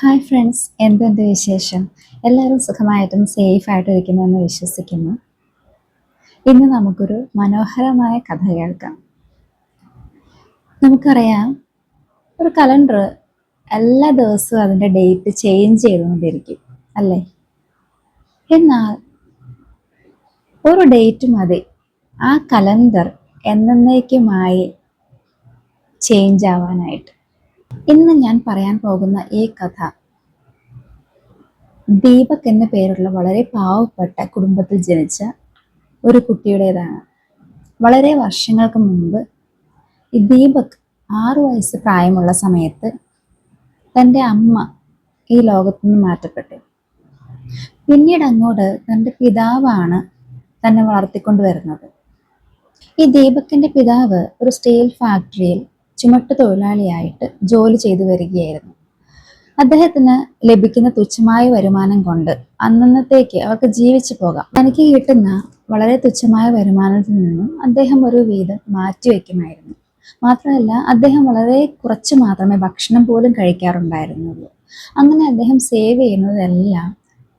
Hi friends, എന്തുണ്ട് വിശേഷം? എല്ലാവരും സുഖമായിട്ടും സേഫായിട്ടും ഇരിക്കുന്നുവെന്ന് വിശ്വസിക്കുന്നു. ഇന്ന് നമുക്കൊരു മനോഹരമായ കഥ കേൾക്കാം. നമുക്കറിയാം, ഒരു കലണ്ടർ എല്ലാ ദിവസവും അതിൻ്റെ ഡേറ്റ് ചേഞ്ച് ചെയ്തുകൊണ്ടിരിക്കും, അല്ലേ? എന്നാൽ ഒരു ഡേറ്റ് മതി ആ കലണ്ടർ എന്നേക്കുമായി ചേഞ്ച് ആവാനായിട്ട്. ഇന്ന് ഞാൻ പറയാൻ പോകുന്ന ഈ കഥ ദീപക് എന്ന പേരുള്ള വളരെ പാവപ്പെട്ട കുടുംബത്തിൽ ജനിച്ച ഒരു കുട്ടിയുടേതാണ്. വളരെ വർഷങ്ങൾക്ക് മുൻപ് ഈ ദീപക് 6 വയസ്സ് പ്രായമുള്ള സമയത്ത് തൻ്റെ അമ്മ ഈ ലോകത്തു നിന്ന് മാറ്റപ്പെട്ടു. പിന്നീട് അങ്ങോട്ട് തൻ്റെ പിതാവാണ് തന്നെ വളർത്തിക്കൊണ്ടുവരുന്നത്. ഈ ദീപകിന്റെ പിതാവ് ഒരു സ്റ്റീൽ ഫാക്ടറിയിൽ ചുമട്ട് തൊഴിലാളിയായിട്ട് ജോലി ചെയ്തു വരികയായിരുന്നു. അദ്ദേഹത്തിന് ലഭിക്കുന്ന തുച്ഛമായ വരുമാനം കൊണ്ട് അന്നന്നത്തേക്ക് അവർക്ക് ജീവിച്ചു പോകാം. തനിക്ക് കിട്ടുന്ന വളരെ തുച്ഛമായ വരുമാനത്തിൽ നിന്നും അദ്ദേഹം ഒരു വീതം മാറ്റിവെക്കുമായിരുന്നു. മാത്രമല്ല, അദ്ദേഹം വളരെ കുറച്ച് മാത്രമേ ഭക്ഷണം പോലും കഴിക്കാറുണ്ടായിരുന്നുള്ളൂ. അങ്ങനെ അദ്ദേഹം സേവ് ചെയ്യുന്നതെല്ലാം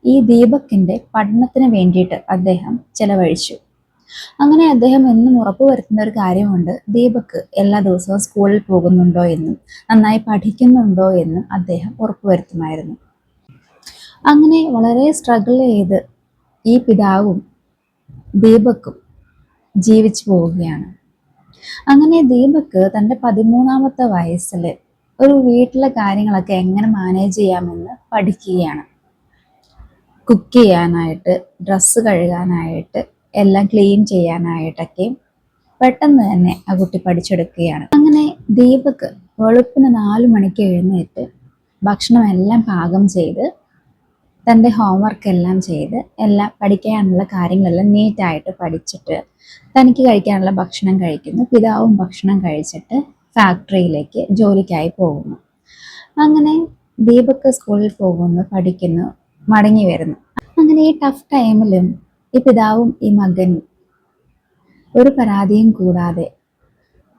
ഈ ദീപകിന്റെ പഠനത്തിന് വേണ്ടിയിട്ട് അദ്ദേഹം ചെലവഴിച്ചു. അങ്ങനെ അദ്ദേഹം എന്നും ഉറപ്പുവരുത്തുന്ന ഒരു കാര്യമുണ്ട്, ദീപക് എല്ലാ ദിവസവും സ്കൂളിൽ പോകുന്നുണ്ടോ എന്നും നന്നായി പഠിക്കുന്നുണ്ടോ എന്നും അദ്ദേഹം ഉറപ്പുവരുത്തുമായിരുന്നു. അങ്ങനെ വളരെ സ്ട്രഗിൾ ചെയ്ത് ഈ പിതാവും ദീപക്കും ജീവിച്ചു പോവുകയാണ്. അങ്ങനെ ദീപക് തൻ്റെ 13ാമത്തെ വയസ്സിൽ ഒരു വീട്ടിലെ കാര്യങ്ങളൊക്കെ എങ്ങനെ മാനേജ് ചെയ്യാമെന്ന് പഠിക്കുകയാണ്. കുക്ക് ചെയ്യാനായിട്ട്, ഡ്രസ്സ് കഴുകാനായിട്ട്, എല്ലാം ക്ലീൻ ചെയ്യാനായിട്ടൊക്കെ പെട്ടെന്ന് തന്നെ ആ കുട്ടി പഠിച്ചെടുക്കുകയാണ്. അങ്ങനെ ദീപക് വെളുപ്പിന് 4 മണിക്ക് എഴുന്നേറ്റ് ഭക്ഷണം എല്ലാം പാകം ചെയ്ത് തൻ്റെ ഹോംവർക്ക് എല്ലാം ചെയ്ത് എല്ലാം പഠിക്കാനുള്ള കാര്യങ്ങളെല്ലാം നീറ്റായിട്ട് പഠിച്ചിട്ട് തനിക്ക് കഴിക്കാനുള്ള ഭക്ഷണം കഴിക്കുന്നു. പിതാവും ഭക്ഷണം കഴിച്ചിട്ട് ഫാക്ടറിയിലേക്ക് ജോലിക്കായി പോകുന്നു. അങ്ങനെ ദീപക് സ്കൂളിൽ പോകുന്നു, പഠിക്കുന്നു, മടങ്ങി വരുന്നു. അങ്ങനെ ഈ ടഫ് ടൈമിലും ഈ പിതാവും ഈ മകനും ഒരു പരാതിയും കൂടാതെ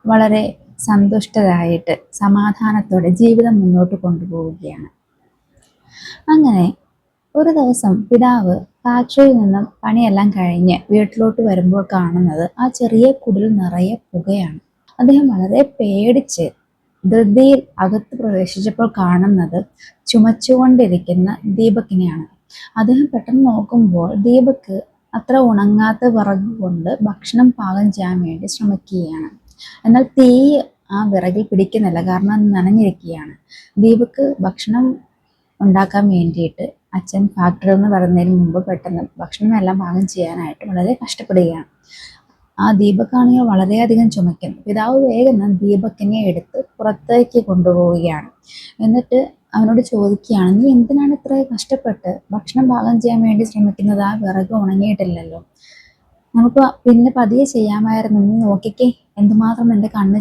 വളരെ സന്തുഷ്ടരായിട്ട് സമാധാനത്തോടെ ജീവിതം മുന്നോട്ട് കൊണ്ടുപോവുകയാണ്. അങ്ങനെ ഒരു ദിവസം പിതാവ് ഫാക്ടറിയിൽ നിന്നും പണിയെല്ലാം കഴിഞ്ഞ് വീട്ടിലോട്ട് വരുമ്പോൾ കാണുന്നത് ആ ചെറിയ കുടിൽ നിറയെ പുകയാണ്. അദ്ദേഹം വളരെ പേടിച്ച് ധൃതിയിൽ അകത്ത് പ്രവേശിച്ചപ്പോൾ കാണുന്നത് ചുമച്ചുകൊണ്ടിരിക്കുന്ന ദീപകിനെയാണ്. അദ്ദേഹം പെട്ടെന്ന് നോക്കുമ്പോൾ ദീപക് അത്ര ഉണങ്ങാത്ത വിറക് കൊണ്ട് ഭക്ഷണം പാകം ചെയ്യാൻ വേണ്ടി ശ്രമിക്കുകയാണ്. എന്നാൽ തീ ആ വിറകിൽ പിടിക്കുന്നില്ല, കാരണം അത് നനഞ്ഞിരിക്കുകയാണ്. ദീപക് ഭക്ഷണം ഉണ്ടാക്കാൻ വേണ്ടിയിട്ട് അച്ഛൻ ഫാക്ടറിയിൽ നിന്ന് വരുന്നതിന് മുമ്പ് പെട്ടെന്ന് ഭക്ഷണം എല്ലാം പാകം ചെയ്യാനായിട്ട് വളരെ കഷ്ടപ്പെടുകയാണ്. ആ ദീപകാണെങ്കിൽ വളരെയധികം ചുമയ്ക്കുന്നു. പിതാവ് വേഗം ദീപകിനെ എടുത്ത് പുറത്തേക്ക് കൊണ്ടുപോവുകയാണ്. എന്നിട്ട് അവനോട് ചോദിക്കുകയാണ്, നീ എന്തിനാണ് ഇത്ര കഷ്ടപ്പെട്ട് ഭക്ഷണം പാകം ചെയ്യാൻ വേണ്ടി ശ്രമിക്കുന്നത്? ആ വിറക് ഉണങ്ങിയിട്ടില്ലല്ലോ, നമുക്ക് പിന്നെ പതിയെ ചെയ്യാമായിരുന്നു. നീ നോക്കിക്കേ, എന്തുമാത്രം എൻ്റെ കണ്ണ്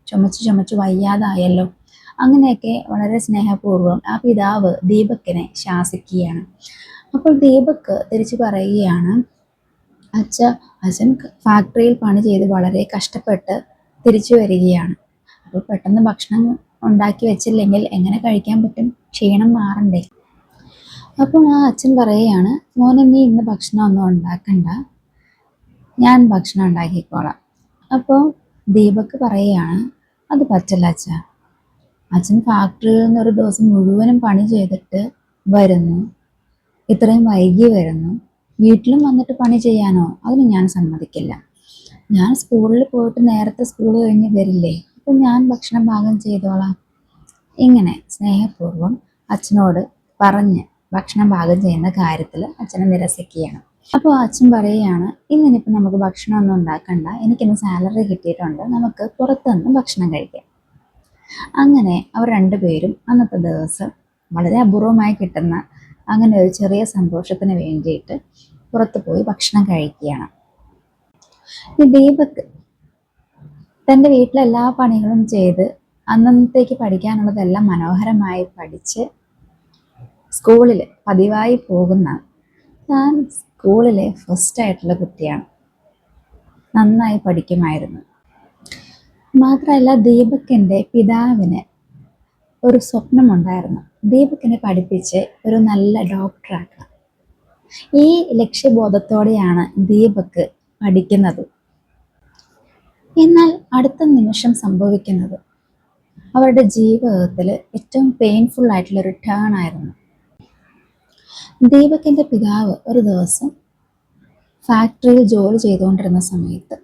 ചുമച്ച് വയ്യാതായല്ലോ. അങ്ങനെയൊക്കെ വളരെ സ്നേഹപൂർവ്വം ആ പിതാവ് ദീപകിനെ അപ്പോൾ ദീപക് തിരിച്ചു പറയുകയാണ്, അച്ഛൻ ഫാക്ടറിയിൽ പണി ചെയ്ത് വളരെ കഷ്ടപ്പെട്ട് തിരിച്ചു വരികയാണ്. അപ്പോൾ പെട്ടെന്ന് ഭക്ഷണം ഉണ്ടാക്കി വെച്ചില്ലെങ്കിൽ എങ്ങനെ കഴിക്കാൻ പറ്റും? ക്ഷീണം മാറണ്ടേ? അപ്പോൾ ആ അച്ഛൻ പറയുകയാണ്, മോനെ, നീ ഇന്ന് ഭക്ഷണം ഒന്നും ഉണ്ടാക്കണ്ട, ഞാൻ ഭക്ഷണം ഉണ്ടാക്കിക്കോളാം. അപ്പോൾ ദീപക് പറയുകയാണ്, അത് പറ്റില്ല അച്ഛാ. അച്ഛൻ ഫാക്ടറിയിൽ നിന്ന് ഒരു ദിവസം മുഴുവനും പണി ചെയ്തിട്ട് വരുന്നു, ഇത്രയും വൈകി വരുന്നു, വീട്ടിലും വന്നിട്ട് പണി ചെയ്യാനോ? അതിന് ഞാൻ സമ്മതിക്കില്ല. ഞാൻ സ്കൂളിൽ പോയിട്ട് നേരത്തെ സ്കൂൾ കഴിഞ്ഞ് വരില്ലേ, അപ്പം ഞാൻ ഭക്ഷണം പാകം ചെയ്തോളാം. ഇങ്ങനെ സ്നേഹപൂർവ്വം അച്ഛനോട് പറഞ്ഞ് ഭക്ഷണം പാകം ചെയ്യുന്ന കാര്യത്തിൽ അച്ഛനെ നിരസിക്കുകയാണ്. അപ്പോൾ അച്ഛൻ പറയുകയാണ്, ഇന്നിപ്പോൾ നമുക്ക് ഭക്ഷണമൊന്നും ഉണ്ടാക്കണ്ട, എനിക്കിന്ന് സാലറി കിട്ടിയിട്ടുണ്ട്, നമുക്ക് പുറത്തുനിന്ന് ഭക്ഷണം കഴിക്കാം. അങ്ങനെ അവർ രണ്ടുപേരും അന്നത്തെ ദിവസം വളരെ അപൂർവമായി കിട്ടുന്ന അങ്ങനെ ഒരു ചെറിയ സന്തോഷത്തിന് വേണ്ടിയിട്ട് പുറത്തു പോയി ഭക്ഷണം കഴിക്കുകയാണ്. ഈ ദീപക് തൻ്റെ വീട്ടിലെ എല്ലാ പണികളും ചെയ്ത് അന്നത്തേക്ക് പഠിക്കാനുള്ളതെല്ലാം മനോഹരമായി പഠിച്ച് സ്കൂളിൽ പതിവായി പോകുന്ന താൻ സ്കൂളിലെ ഫസ്റ്റ് ആയിട്ടുള്ള കുട്ടിയാണ്. നന്നായി പഠിക്കുമായിരുന്നു. മാത്രമല്ല, ദീപകിൻ്റെ പിതാവിന് ഒരു സ്വപ്നമുണ്ടായിരുന്നു. ദീപകിനെ പഠിപ്പിച്ച് ഒരു നല്ല ഡോക്ടറാക്കണം. ഈ ലക്ഷ്യബോധത്തോടെയാണ് ദീപക് പഠിക്കുന്നത്. എന്നാൽ അടുത്ത നിമിഷം സംഭവിക്കുന്നത് അവരുടെ ജീവിതത്തിൽ ഏറ്റവും പെയിൻഫുൾ ആയിട്ടുള്ള ഒരു ടേൺ ആയിരുന്നു. ദീപകിന്റെ പിതാവ് ഒരു ദിവസം ഫാക്ടറിയിൽ ജോലി ചെയ്തുകൊണ്ടിരുന്ന സമയത്ത്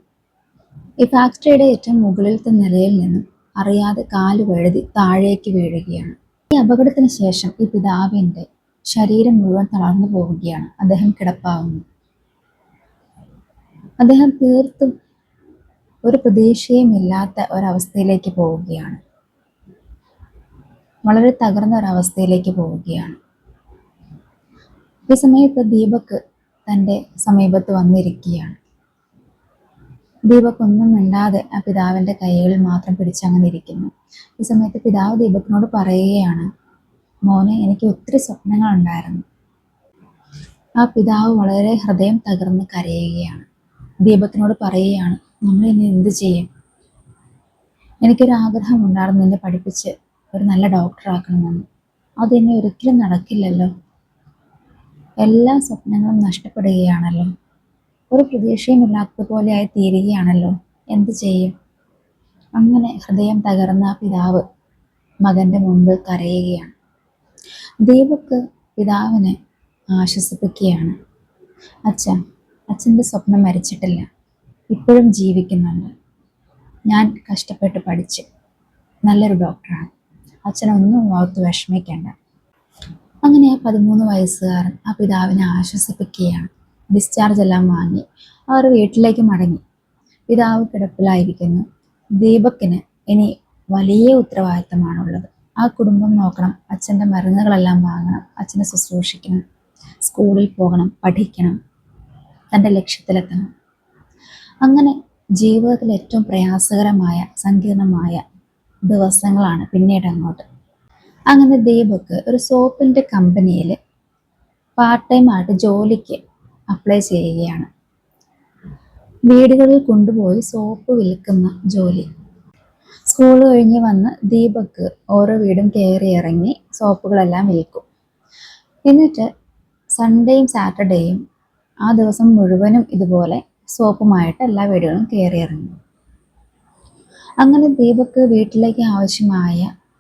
ഈ ഫാക്ടറിയുടെ ഏറ്റവും മുകളിലത്തെ നിലയിൽ നിന്നും അറിയാതെ കാല് വഴുതി താഴേക്ക് വീഴുകയാണ്. ഈ അപകടത്തിന് ശേഷം ഈ പിതാവിന്റെ ശരീരം മുഴുവൻ തളർന്നു പോവുകയാണ്. അദ്ദേഹം കിടപ്പാവുന്നു. അദ്ദേഹം തീർത്തും ഒരു പ്രതീക്ഷയും ഇല്ലാത്ത ഒരവസ്ഥയിലേക്ക് പോവുകയാണ്. വളരെ തകർന്ന ഒരവസ്ഥയിലേക്ക് പോവുകയാണ്. ഈ സമയത്ത് ദീപക് തൻ്റെ സമീപത്ത് വന്നിരിക്കുകയാണ്. ദീപക് ഒന്നും മിണ്ടാതെ ആ പിതാവിൻ്റെ കൈകളിൽ മാത്രം പിടിച്ചങ്ങനെ ഇരിക്കുന്നു. ഈ സമയത്ത് പിതാവ് ദീപകിനോട് പറയുകയാണ്, മോനെ, എനിക്ക് ഒത്തിരി സ്വപ്നങ്ങളുണ്ടായിരുന്നു. ആ പിതാവ് വളരെ ഹൃദയം തകർന്ന് കരയുകയാണ്. ദീപകിനോട് പറയുകയാണ്, നമ്മൾ ഇനി എന്ത് ചെയ്യും? എനിക്കൊരാഗ്രഹം ഉണ്ടായിരുന്നു നിന്നെ പഠിപ്പിച്ച് ഒരു നല്ല ഡോക്ടറാക്കണമെന്ന്. അതിനി ഒരിക്കലും നടക്കില്ലല്ലോ. എല്ലാ സ്വപ്നങ്ങളും നഷ്ടപ്പെടുകയാണല്ലോ. ഒരു പ്രതീക്ഷയും ഇല്ലാത്തതുപോലെയായി തീരുകയാണല്ലോ. എന്ത് ചെയ്യും? അങ്ങനെ ഹൃദയം തകർന്ന പിതാവ് മകന്റെ മുമ്പിൽ കരയുകയാണ്. ദീപക് പിതാവിനെ ആശ്വസിപ്പിക്കുകയാണ്. അച്ഛൻ്റെ സ്വപ്നം മരിച്ചിട്ടില്ല, ഇപ്പോഴും ജീവിക്കുന്നുണ്ട്. ഞാൻ കഷ്ടപ്പെട്ട് പഠിച്ച് നല്ലൊരു ഡോക്ടറാണ്. അച്ഛനൊന്നും ഓർത്ത് വിഷമിക്കേണ്ട. അങ്ങനെ ആ 13 വയസ്സുകാരൻ ആ പിതാവിനെ ആശ്വസിപ്പിക്കുകയാണ്. ഡിസ്ചാർജ് എല്ലാം വാങ്ങി അവർ വീട്ടിലേക്ക് മടങ്ങി. പിതാവ് കിടപ്പിലായിരിക്കുന്നു. ദീപകിന് ഇനി വലിയ ഉത്തരവാദിത്തമാണുള്ളത്. ആ കുടുംബം നോക്കണം, അച്ഛൻ്റെ മരുന്നുകളെല്ലാം വാങ്ങണം, അച്ഛനെ ശുശ്രൂഷിക്കണം, സ്കൂളിൽ പോകണം, പഠിക്കണം, തൻ്റെ ലക്ഷ്യത്തിലെത്തണം. അങ്ങനെ ജീവിതത്തിൽ ഏറ്റവും പ്രയാസകരമായ സങ്കീർണമായ ദിവസങ്ങളാണ് പിന്നീട് അങ്ങോട്ട്. അങ്ങനെ ദീപക് ഒരു സോപ്പിൻ്റെ കമ്പനിയിൽ പാർട്ട് ടൈം ആയിട്ട് ജോലിക്ക് അപ്ലൈ ചെയ്യുകയാണ്. വീടുകളിൽ കൊണ്ടുപോയി സോപ്പ് വിൽക്കുന്ന ജോലി. സ്കൂൾ കഴിഞ്ഞ് വന്ന് ദീപക് ഓരോ വീടും കയറി ഇറങ്ങി സോപ്പുകളെല്ലാം വിൽക്കും. എന്നിട്ട് സൺഡേയും സാറ്റർഡേയും ആ ദിവസം മുഴുവനും ഇതുപോലെ സോപ്പുമായിട്ട് എല്ലാ വീടുകളും കയറി ഇറങ്ങി. അങ്ങനെ ദീപക് വീട്ടിലേക്ക്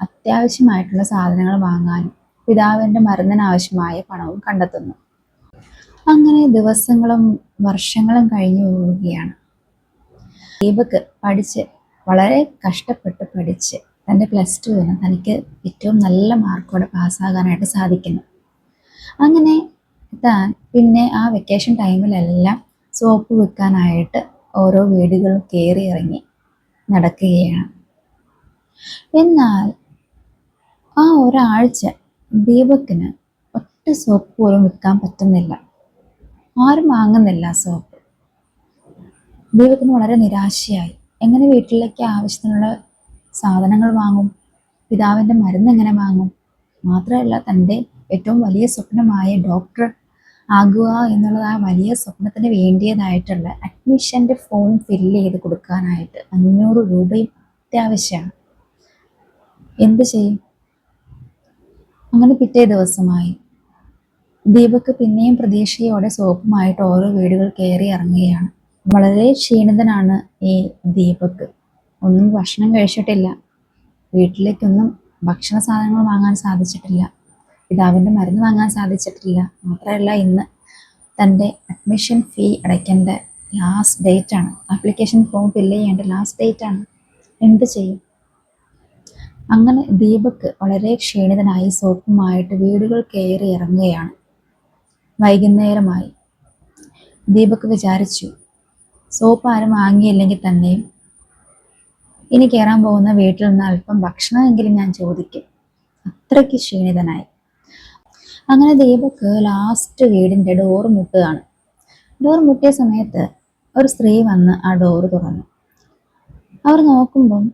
അത്യാവശ്യമായിട്ടുള്ള സാധനങ്ങൾ വാങ്ങാനും പിതാവിൻ്റെ മരുന്നിന് ആവശ്യമായ പണവും കണ്ടെത്തുന്നു. അങ്ങനെ ദിവസങ്ങളും വർഷങ്ങളും കഴിഞ്ഞു പോവുകയാണ്. ദീപക് വളരെ കഷ്ടപ്പെട്ട് പഠിച്ച് തൻ്റെ +2 തനിക്ക് ഏറ്റവും നല്ല മാർക്കോടെ പാസ്സാകാനായിട്ട് സാധിക്കുന്നു. അങ്ങനെ താൻ പിന്നെ ആ വെക്കേഷൻ ടൈമിലെല്ലാം സോപ്പ് വിൽക്കാനായിട്ട് ഓരോ വീടുകളും കയറി ഇറങ്ങി നടക്കുകയാണ്. എന്നാൽ ആ ഒരാഴ്ച ദീപകിന് ഒറ്റ സോപ്പ് പോലും വിൽക്കാൻ പറ്റുന്നില്ല. ആരും വാങ്ങുന്നില്ല സോപ്പ്. ദീപകിന് വളരെ നിരാശയായി. എങ്ങനെ വീട്ടിലേക്ക് ആവശ്യത്തിനുള്ള സാധനങ്ങൾ വാങ്ങും? പിതാവിൻ്റെ മരുന്ന് എങ്ങനെ വാങ്ങും? മാത്രമല്ല, തൻ്റെ ഏറ്റവും വലിയ സ്വപ്നമായ ഡോക്ടർ ആകുക എന്നുള്ള ആ വലിയ സ്വപ്നത്തിന് വേണ്ടിയതായിട്ടുള്ള അഡ്മിഷൻ്റെ ഫോം ഫില്ല് ചെയ്ത് കൊടുക്കാനായിട്ട് 500 രൂപയും അത്യാവശ്യമാണ്. എന്ത് ചെയ്യും? അങ്ങനെ പിറ്റേ ദിവസമായി. ദീപക് പിന്നെയും പ്രതീക്ഷയോടെ സോപ്പുമായിട്ട് ഓരോ വീടുകൾ കയറി ഇറങ്ങുകയാണ്. വളരെ ക്ഷീണിതനാണ് ഈ ദീപക്. ഒന്നും ഭക്ഷണം കഴിച്ചിട്ടില്ല. വീട്ടിലേക്കൊന്നും ഭക്ഷണ സാധനങ്ങൾ വാങ്ങാൻ സാധിച്ചിട്ടില്ല. പിതാവിൻ്റെ മരുന്ന് വാങ്ങാൻ സാധിച്ചിട്ടില്ല. മാത്രമല്ല, ഇന്ന് തൻ്റെ അഡ്മിഷൻ ഫീ അടയ്ക്കേണ്ട ലാസ്റ്റ് ഡേറ്റാണ്. ആപ്ലിക്കേഷൻ ഫോം ഫില്ല് ചെയ്യേണ്ട ലാസ്റ്റ് ഡേറ്റാണ്. എന്ത് ചെയ്യും? അങ്ങനെ ദീപക് വളരെ ക്ഷീണിതനായി സോപ്പുമായിട്ട് വീടുകൾ കയറി ഇറങ്ങുകയാണ്. വൈകുന്നേരമായി. ദീപക് വിചാരിച്ചു, സോപ്പ് ആരും വാങ്ങിയില്ലെങ്കിൽ തന്നെയും ഇനി കയറാൻ പോകുന്ന വീട്ടിൽ നിന്ന് അല്പം ഭക്ഷണമെങ്കിലും ഞാൻ ചോദിക്കും. അത്രയ്ക്ക് ക്ഷീണിതനായി. അങ്ങനെ ദീപക് ലാസ്റ്റ് വീടിൻ്റെ ഡോർ മുട്ടുകയാണ്. ഡോർ മുട്ടിയ സമയത്ത് ഒരു സ്ത്രീ വന്ന് ആ ഡോറ് തുറന്നു. അവർ നോക്കുമ്പം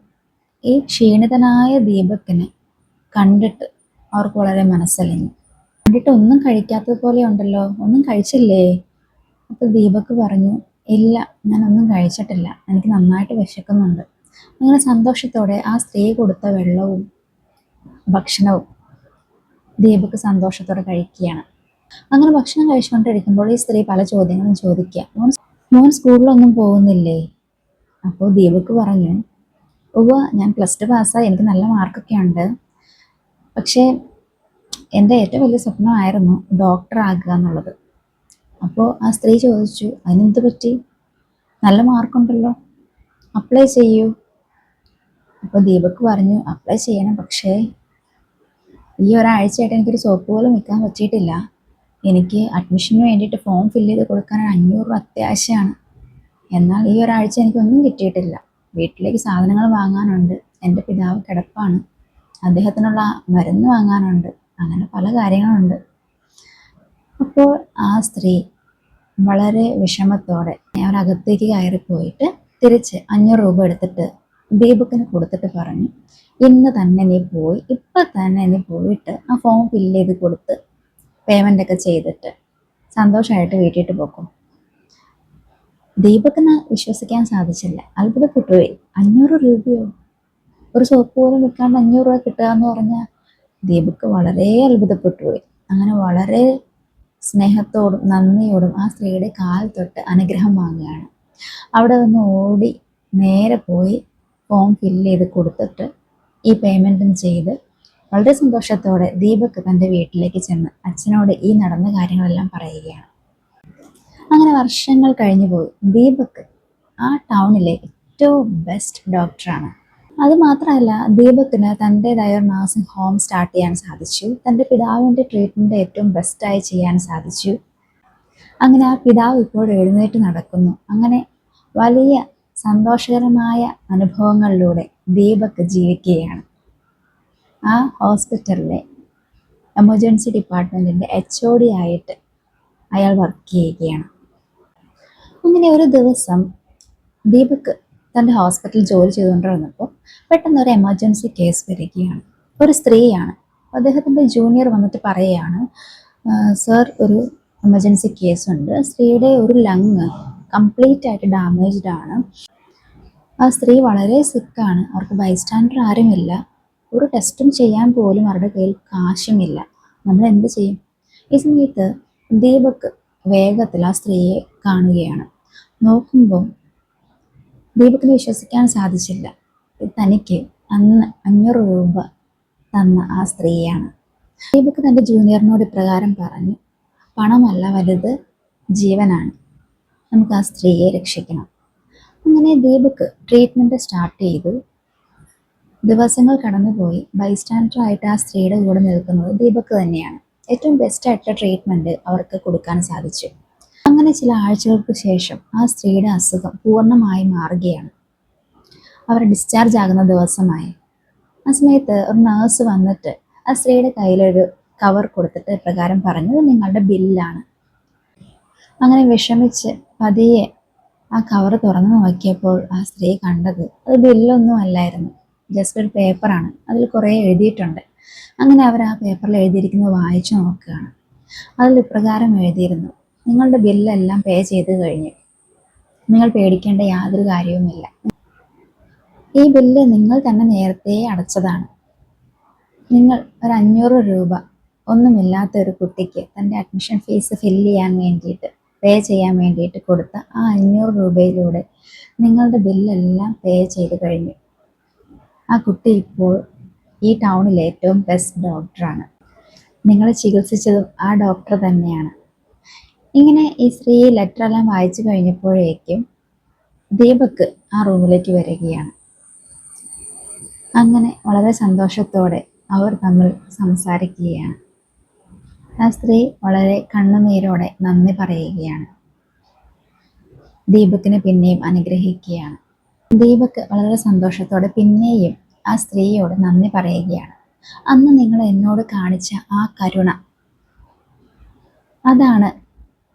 ഈ ക്ഷീണിതനായ ദീപകിനെ കണ്ടിട്ട് അവർക്ക് വളരെ മനസ്സലിഞ്ഞു. കണ്ടിട്ട് ഒന്നും കഴിക്കാത്തതുപോലെ ഉണ്ടല്ലോ, ഒന്നും കഴിച്ചില്ലേ? അപ്പോൾ ദീപക് പറഞ്ഞു, ഇല്ല, ഞാനൊന്നും കഴിച്ചിട്ടില്ല, എനിക്ക് നന്നായിട്ട് വിശക്കുന്നുണ്ട്. അങ്ങനെ സന്തോഷത്തോടെ ആ സ്ത്രീ കൊടുത്ത വെള്ളവും ഭക്ഷണവും ദീപക് സന്തോഷത്തോടെ കഴിക്കുകയാണ്. അങ്ങനെ ഭക്ഷണം കഴിച്ചുകൊണ്ടിരിക്കുമ്പോൾ ഈ സ്ത്രീ പല ചോദ്യങ്ങളും ചോദിക്കുക, മോൻ സ്കൂളിലൊന്നും പോകുന്നില്ലേ? അപ്പോൾ ദീപക് പറഞ്ഞു, ഉവ്വ, ഞാൻ +2 പാസ്സായി, എനിക്ക് നല്ല മാർക്കൊക്കെ ഉണ്ട്. പക്ഷേ എൻ്റെ ഏറ്റവും വലിയ സ്വപ്നമായിരുന്നു ഡോക്ടർ ആകുക എന്നുള്ളത്. അപ്പോൾ ആ സ്ത്രീ ചോദിച്ചു, അതിനെന്ത് പറ്റി? നല്ല മാർക്കുണ്ടല്ലോ, അപ്ലൈ ചെയ്യൂ. അപ്പോൾ ദീപക് പറഞ്ഞു, അപ്ലൈ ചെയ്യണം, പക്ഷേ ഈ ഒരാഴ്ചയായിട്ട് എനിക്കൊരു സോപ്പ് പോലും വെക്കാൻ പറ്റിയിട്ടില്ല. എനിക്ക് അഡ്മിഷന് വേണ്ടിയിട്ട് ഫോം ഫില്ല് ചെയ്ത് കൊടുക്കാൻ 500 രൂപ അത്യാവശ്യമാണ്. എന്നാൽ ഈ ഒരാഴ്ച എനിക്കൊന്നും കിട്ടിയിട്ടില്ല. വീട്ടിലേക്ക് സാധനങ്ങൾ വാങ്ങാനുണ്ട്, എൻ്റെ പിതാവ് കിടപ്പാണ്, അദ്ദേഹത്തിനുള്ള മരുന്ന് വാങ്ങാനുണ്ട്, അങ്ങനെ പല കാര്യങ്ങളുണ്ട്. അപ്പോൾ ആ സ്ത്രീ വളരെ വിഷമത്തോടെ അവരകത്തേക്ക് കയറിപ്പോയിട്ട് തിരിച്ച് 500 രൂപ എടുത്തിട്ട് ദീപകിന് കൊടുത്തിട്ട് പറഞ്ഞു, ഇന്ന് തന്നെ നീ പോയി, ഇപ്പം തന്നെ നീ പോയിട്ട് ആ ഫോം ഫില്ല് ചെയ്ത് കൊടുത്ത് പേയ്മെൻ്റ് ഒക്കെ ചെയ്തിട്ട് സന്തോഷമായിട്ട് വീട്ടിട്ട് പോക്കും. ദീപകിന് വിശ്വസിക്കാൻ സാധിച്ചില്ല, അത്ഭുതപ്പെട്ടുപോയി. 500 രൂപയോ? ഒരു സോപ്പ് പോലും വിൽക്കാണ്ട് 500 രൂപ കിട്ടുക എന്ന് പറഞ്ഞാൽ ദീപക് വളരെ അത്ഭുതപ്പെട്ടുപോയി. അങ്ങനെ വളരെ സ്നേഹത്തോടും നന്ദിയോടും ആ സ്ത്രീയുടെ കാൽ തൊട്ട് അനുഗ്രഹം വാങ്ങുകയാണ്. അവിടെ നിന്ന് ഓടി നേരെ പോയി ഫോം ഫില്ല് ചെയ്ത് കൊടുത്തിട്ട് ഈ പേയ്മെൻറ്റും ചെയ്ത് വളരെ സന്തോഷത്തോടെ ദീപക് തൻ്റെ വീട്ടിലേക്ക് ചെന്ന് അച്ഛനോട് ഈ നടന്ന കാര്യങ്ങളെല്ലാം പറയുകയാണ്. അങ്ങനെ വർഷങ്ങൾ കഴിഞ്ഞു പോയി. ദീപക് ആ ടൗണിലെ ഏറ്റവും ബെസ്റ്റ് ഡോക്ടറാണ്. അതുമാത്രമല്ല, ദീപകിന് തൻ്റെതായ ഒരു നഴ്സിംഗ് ഹോം സ്റ്റാർട്ട് ചെയ്യാൻ സാധിച്ചു. തൻ്റെ പിതാവിൻ്റെ ട്രീറ്റ്മെൻറ്റ് ഏറ്റവും ബെസ്റ്റായി ചെയ്യാൻ സാധിച്ചു. അങ്ങനെ ആ പിതാവ് ഇപ്പോൾ എഴുന്നേറ്റ് നടക്കുന്നു. അങ്ങനെ വലിയ സന്തോഷകരമായ അനുഭവങ്ങളിലൂടെ ദീപക് ജീവിക്കുകയാണ്. ആ ഹോസ്പിറ്റലിലെ എമർജൻസി ഡിപ്പാർട്ട്മെൻറ്റിൻ്റെ HOD ആയിട്ട് അയാൾ വർക്ക് ചെയ്യുകയാണ്. അങ്ങനെ ഒരു ദിവസം ദീപക് തൻ്റെ ഹോസ്പിറ്റലിൽ ജോലി ചെയ്തുകൊണ്ടിരുന്നപ്പോൾ പെട്ടെന്ന് ഒരു എമർജൻസി കേസ് വരികയാണ്. ഒരു സ്ത്രീയാണ്. അദ്ദേഹത്തിൻ്റെ ജൂനിയർ വന്നിട്ട് പറയുകയാണ്, സർ, ഒരു എമർജൻസി കേസുണ്ട്, സ്ത്രീയുടെ ഒരു ലങ് കംപ്ലീറ്റ് ആയിട്ട് ഡാമേജ്ഡ് ആണ്, ആ സ്ത്രീ വളരെ സിക്കാണ്, അവർക്ക് ബൈസ്റ്റാൻഡർ ആരുമില്ല, ഒരു ടെസ്റ്റും ചെയ്യാൻ പോലും അവരുടെ കയ്യിൽ കാശുമില്ല, നമ്മൾ എന്ത് ചെയ്യും? ഈ സമയത്ത് ദീപക് വേഗത്തിൽ ആ സ്ത്രീയെ കാണുകയാണ്. നോക്കുമ്പോൾ ദീപകിന് വിശ്വസിക്കാൻ സാധിച്ചില്ല. തനിക്ക് അന്ന് 500 രൂപ തന്ന ആ സ്ത്രീയാണ്. ദീപക് തൻ്റെ ജൂനിയറിനോട് ഇപ്രകാരം പറഞ്ഞു, പണമല്ല വലുത്, ജീവനാണ്, നമുക്ക് ആ സ്ത്രീയെ രക്ഷിക്കണം. അങ്ങനെ ദീപക് ട്രീറ്റ്മെൻറ്റ് സ്റ്റാർട്ട് ചെയ്തു. ദിവസങ്ങൾ കടന്നുപോയി. ബൈസ്റ്റാൻഡറായിട്ട് ആ സ്ത്രീയുടെ കൂടെ നിൽക്കുന്നത് ദീപക് തന്നെയാണ്. ഏറ്റവും ബെസ്റ്റായിട്ടുള്ള ട്രീറ്റ്മെൻറ്റ് അവർക്ക് കൊടുക്കാൻ സാധിച്ചു. അങ്ങനെ ചില ആഴ്ചകൾക്ക് ശേഷം ആ സ്ത്രീയുടെ അസുഖം പൂർണ്ണമായി മാറുകയാണ്. അവർ ഡിസ്ചാർജ് ആകുന്ന ദിവസമായി. ആ സമയത്ത് ഒരു നഴ്സ് വന്നിട്ട് ആ സ്ത്രീയുടെ കയ്യിലൊരു കവർ കൊടുത്തിട്ട് പ്രകാരം പറഞ്ഞത് നിങ്ങളുടെ ബില്ലാണ്. അങ്ങനെ വിഷമിച്ച് പതിയെ ആ കവർ തുറന്നു നോക്കിയപ്പോൾ ആ സ്ത്രീ കണ്ടത് അത് ബില്ലൊന്നും അല്ലായിരുന്നു, ജസ്റ്റ് ഒരു പേപ്പറാണ്. അതിൽ കുറേ എഴുതിയിട്ടുണ്ട്. അങ്ങനെ അവർ ആ പേപ്പറിൽ എഴുതിയിരിക്കുന്നത് വായിച്ചു നോക്കുകയാണ്. അതിൽ ഇപ്രകാരം എഴുതിയിരുന്നു, നിങ്ങളുടെ ബില്ലെല്ലാം പേ ചെയ്ത് കഴിഞ്ഞു, നിങ്ങൾ പേടിക്കേണ്ട യാതൊരു കാര്യവുമില്ല, ഈ ബില്ല് നിങ്ങൾ തന്നെ നേരത്തെ അടച്ചതാണ്. നിങ്ങൾ ഒരു 500 രൂപ ഒന്നുമില്ലാത്ത ഒരു കുട്ടിക്ക് തൻ്റെ അഡ്മിഷൻ ഫീസ് ഫില്ല് ചെയ്യാൻ വേണ്ടിയിട്ട് പേ ചെയ്യാൻ വേണ്ടിയിട്ട് കൊടുത്ത ആ 500 രൂപയിലൂടെ നിങ്ങളുടെ ബില്ലെല്ലാം പേ ചെയ്ത് കഴിഞ്ഞു. ആ കുട്ടി ഇപ്പോൾ ഈ ടൗണിലെ ഏറ്റവും ബെസ്റ്റ് ഡോക്ടറാണ്, നിങ്ങളെ ചികിത്സിച്ചതും ആ ഡോക്ടർ തന്നെയാണ്. ഇങ്ങനെ ഈ സ്ത്രീ ലെറ്ററെല്ലാം വായിച്ചു കഴിഞ്ഞപ്പോഴേക്കും ദീപക് ആ റൂമിലേക്ക് വരികയാണ്. അങ്ങനെ വളരെ സന്തോഷത്തോടെ അവർ തമ്മിൽ സംസാരിക്കുകയാണ്. ആ സ്ത്രീ വളരെ കണ്ണുനീരോടെ നന്ദി പറയുകയാണ്. ദീപകിനെ പിന്നെയും അനുഗ്രഹിക്കുകയാണ്. ദീപക് വളരെ സന്തോഷത്തോടെ പിന്നെയും ആ സ്ത്രീയോട് നന്ദി പറയുകയാണ്. അന്ന് നിങ്ങൾ എന്നോട് കാണിച്ച ആ കരുണ, അതാണ്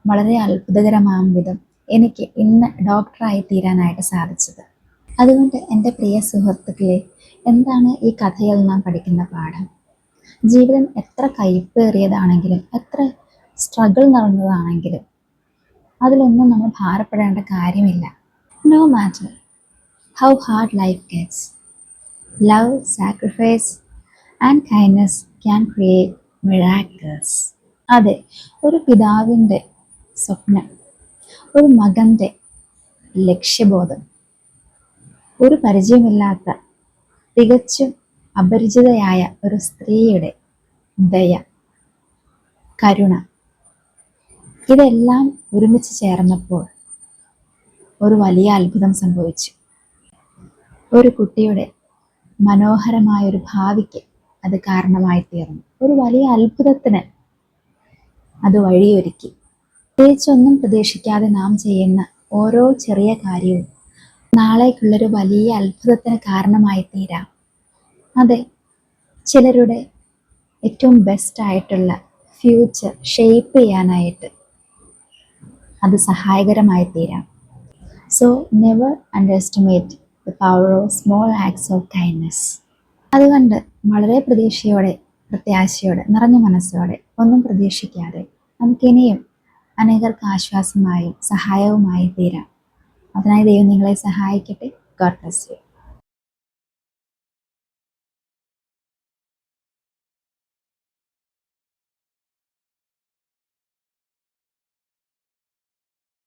വളരെ അത്ഭുതകരമാം വിധം എനിക്ക് ഇന്ന് ഡോക്ടറായി തീരാനായിട്ട് സാധിച്ചത്. അതുകൊണ്ട് എൻ്റെ പ്രിയ സുഹൃത്തുക്കളെ, എന്താണ് ഈ കഥയിൽ നാം പഠിക്കുന്ന പാഠം? ജീവിതം എത്ര കയ്പേറിയതാണെങ്കിലും എത്ര സ്ട്രഗിൾ നിറഞ്ഞതാണെങ്കിലും അതിലൊന്നും നമ്മൾ ഭാരപ്പെടേണ്ട കാര്യമില്ല. No matter how hard life gets, love, sacrifice and kindness can create miracles. അതെ, ഒരു പിതാവിൻ്റെ സ്വപ്നം, ഒരു മകൻ്റെ ലക്ഷ്യബോധം, ഒരു പരിചയമില്ലാത്ത തികച്ചും അപരിചിതയായ ഒരു സ്ത്രീയുടെ ദയ, കരുണ, ഇതെല്ലാം ഒരുമിച്ച് ചേർന്നപ്പോൾ ഒരു വലിയ അത്ഭുതം സംഭവിച്ചു. ഒരു കുട്ടിയുടെ മനോഹരമായ ഒരു ഭാവിക്ക് അത് കാരണമായി തീർന്നു. ഒരു വലിയ അത്ഭുതത്തിന് അത് വഴിയൊരുക്കി. പ്രത്യേകിച്ചൊന്നും പ്രതീക്ഷിക്കാതെ നാം ചെയ്യുന്ന ഓരോ ചെറിയ കാര്യവും നാളേക്കുള്ളൊരു വലിയ അത്ഭുതത്തിന് കാരണമായി തീരാം. അതെ, ചിലരുടെ ഏറ്റവും ബെസ്റ്റ് ആയിട്ടുള്ള ഫ്യൂച്ചർ ഷേപ്പ് ചെയ്യാനായിട്ട് അത് സഹായകരമായി തീരാം. So never underestimate the power of small acts of kindness. അതുകൊണ്ട് വളരെ പ്രതീക്ഷയോടെ, പ്രത്യാശയോടെ, നിറഞ്ഞ മനസ്സോടെ, ഒന്നും പ്രതീക്ഷിക്കാതെ നമുക്കിനിയും അനേകർക്ക് ആശ്വാസമായും സഹായവുമായി തീരാം. അതിനായി ദൈവം നിങ്ങളെ സഹായിക്കട്ടെ. God bless you.